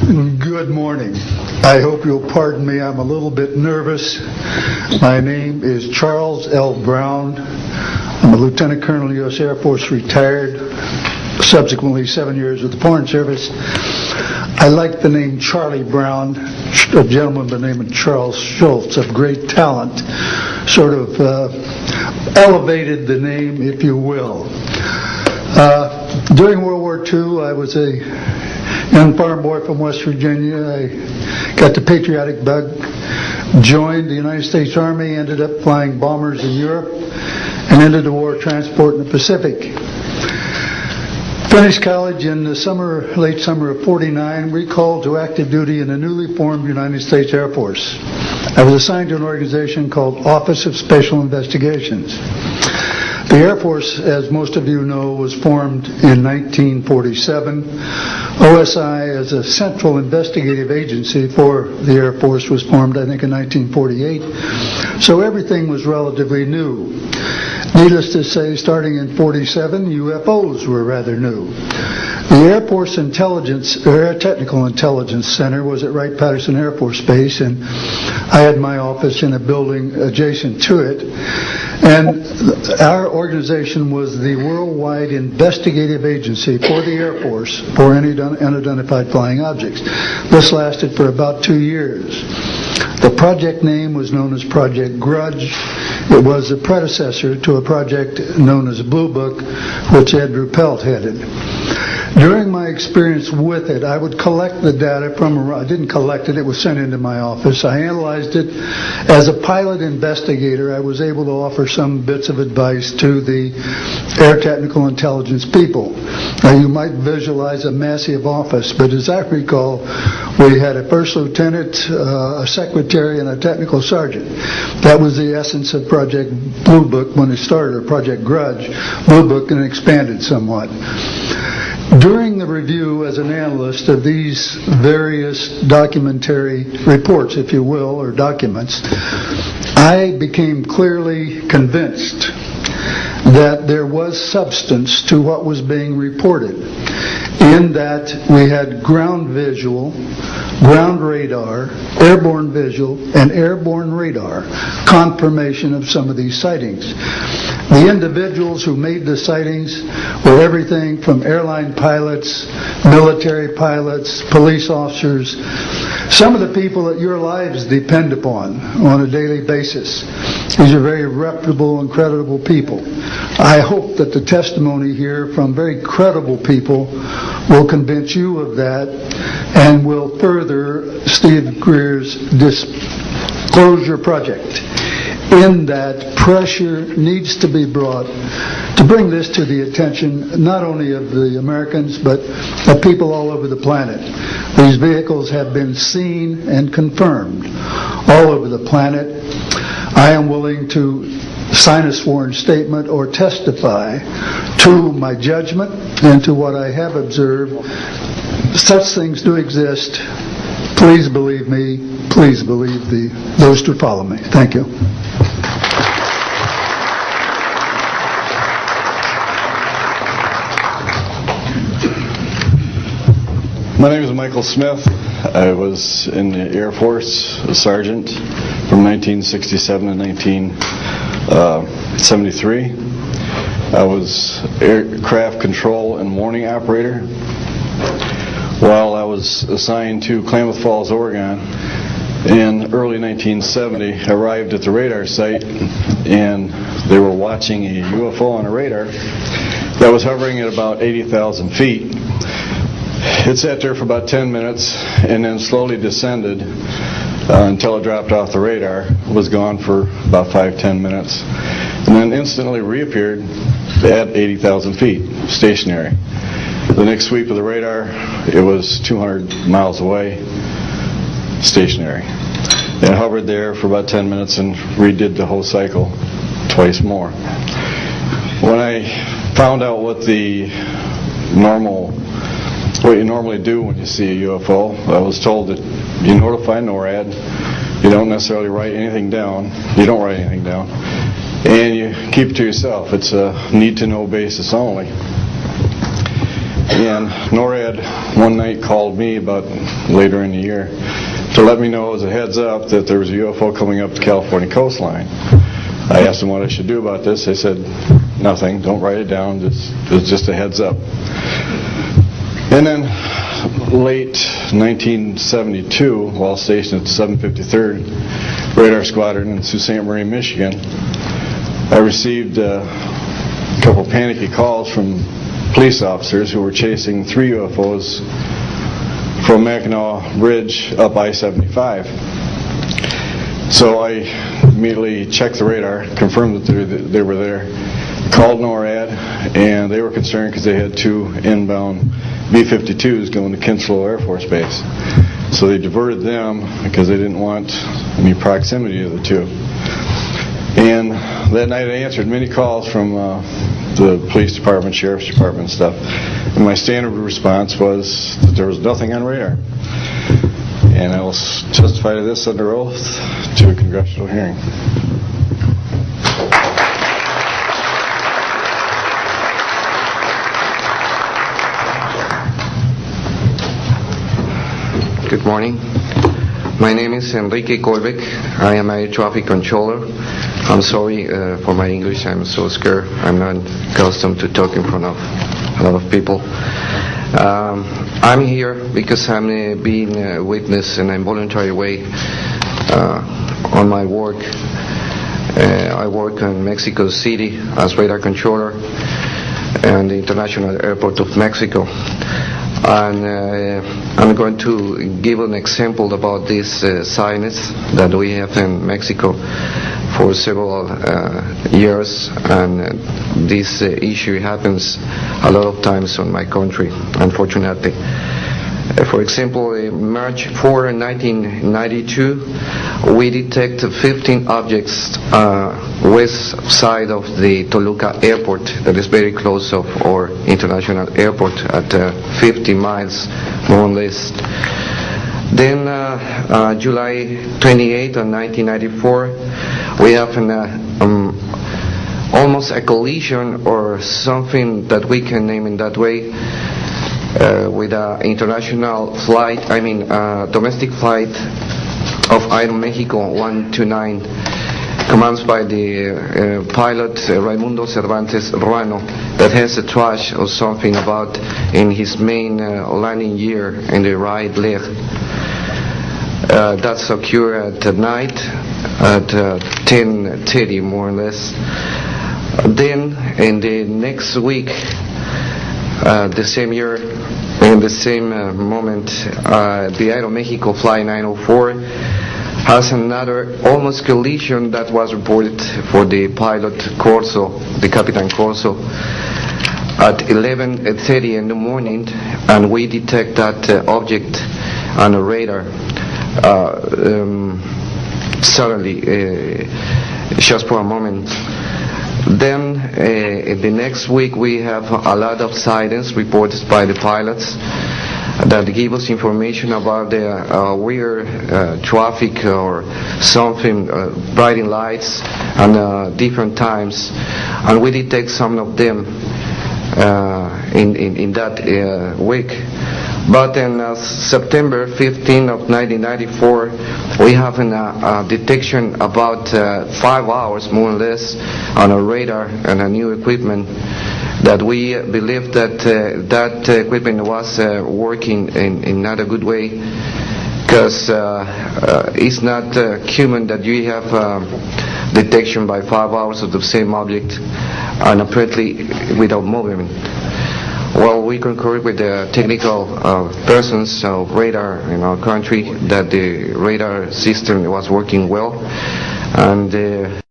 Good morning. I hope you'll pardon me. I'm a little bit nervous. My name is Charles L. Brown. I'm a Lieutenant Colonel, U.S. Air Force, retired, subsequently 7 years with the Foreign Service. I like the name Charlie Brown, a gentleman by the name of Charles Schultz, of great talent, sort of elevated the name, if you will. During World War II, I was a young farm boy from West Virginia. I got the patriotic bug, joined the United States Army, ended up flying bombers in Europe, and ended the war transport in the Pacific. Finished college in the late summer of '49, recalled to active duty in the newly formed United States Air Force. I was assigned to an organization called Office of Special Investigations. The Air Force, as most of you know, was formed in 1947. OSI, as a central investigative agency for the Air Force, was formed, I think, in 1948. So everything was relatively new. Needless to say, starting in '47, UFOs were rather new. The Air Force Air Technical Intelligence Center was at Wright-Patterson Air Force Base, and I had my office in a building adjacent to it. And our organization was the worldwide investigative agency for the Air Force for any unidentified flying objects. This lasted for about 2 years. The project name was known as Project Grudge. It was a predecessor to a project known as Blue Book, which Andrew Pelt headed. During my experience with it, I would collect the data I didn't collect it, it was sent into my office. I analyzed it. As a pilot investigator, I was able to offer some bits of advice to the Air Technical Intelligence people. Now, you might visualize a massive office, but as I recall, we had a first lieutenant, a secretary, and a technical sergeant. That was the essence of Project Blue Book when it started, or Project Grudge. Blue Book, and expanded somewhat. During the review as an analyst of these various documentary reports, if you will, or documents, I became clearly convinced that there was substance to what was being reported, in that we had ground visual, ground radar, airborne visual, and airborne radar confirmation of some of these sightings. The individuals who made the sightings were everything from airline pilots, military pilots, police officers, some of the people that your lives depend upon on a daily basis. These are very reputable and credible people. I hope that the testimony here from very credible people will convince you of that and will further Steve Greer's disclosure project, in that pressure needs to be brought to bring this to the attention not only of the Americans but of people all over the planet. These vehicles have been seen and confirmed all over the planet. I am willing to sign a sworn statement or testify to my judgment and to what I have observed. Such things do exist. Please believe me. Please believe those who follow me. Thank you. My name is Michael Smith. I was in the Air Force, a sergeant, from 1967 to 1973. I was aircraft control and warning operator. While I was assigned to Klamath Falls, Oregon, in early 1970, I arrived at the radar site, and they were watching a UFO on a radar that was hovering at about 80,000 feet. It sat there for about 10 minutes and then slowly descended until it dropped off the radar. It was gone for about 5-10 minutes, and then instantly reappeared at 80,000 feet, stationary. The next sweep of the radar, it was 200 miles away, stationary. It hovered there for about 10 minutes and redid the whole cycle twice more. When I found out what you normally do when you see a UFO, I was told that you notify NORAD, you don't necessarily write anything down, you don't write anything down, and you keep it to yourself. It's a need-to-know basis only. And NORAD one night called me about later in the year to let me know as a heads up that there was a UFO coming up the California coastline. I asked them what I should do about this. They said, nothing, don't write it down, it's just a heads up. And then late 1972, while stationed at the 753rd Radar Squadron in Sault Ste. Marie, Michigan, I received a couple panicky calls from police officers who were chasing 3 UFOs from Mackinac Bridge up I-75. So I immediately checked the radar, confirmed that they were there, called NORAD, and they were concerned because they had 2 inbound B-52s going to Kinslow Air Force Base. So they diverted them because they didn't want any proximity to the 2. And that night I answered many calls from the police department, sheriff's department and stuff. And my standard response was that there was nothing on radar. And I will testify to this under oath to a congressional hearing. Good morning. My name is Enrique Colbeck. I am a traffic controller. I'm sorry for my English. I'm so scared. I'm not accustomed to talk in front of a lot of people. I'm here because I'm being a witness in a voluntary way on my work. I work in Mexico City as radar controller and the International Airport of Mexico. And I'm going to give an example about this science that we have in Mexico for several years, and this issue happens a lot of times on my country, unfortunately. For example, March 4, 1992, we detected 15 objects west side of the Toluca airport, that is very close of our international airport at 50 miles more or less. Then July 28 of 1994, we have almost a collision or something that we can name in that way with an international flight, domestic flight of Aeromexico 129, commanded by the pilot Raimundo Cervantes Ruano, that has a trash or something about in his main landing gear in the right leg. That's occurred at night at 10:30 more or less. Then in the next week, the same year, in the same moment, the Aeromexico Flight 904 has another almost collision that was reported for the pilot Corso, the Capitan Corso, at 11:30 in the morning, and we detect that object on a radar. Suddenly, just for a moment. Then the next week we have a lot of sightings reported by the pilots that give us information about the weird traffic or something, brighting lights and different times, and we detect some of them in that week. But in September 15 of 1994, we have a detection about 5 hours more or less on a radar and a new equipment that we believe that that equipment was working in not a good way, because it's not human that you have detection by 5 hours of the same object and apparently without movement. Well, we concur with the technical persons of radar in our country that the radar system was working well, and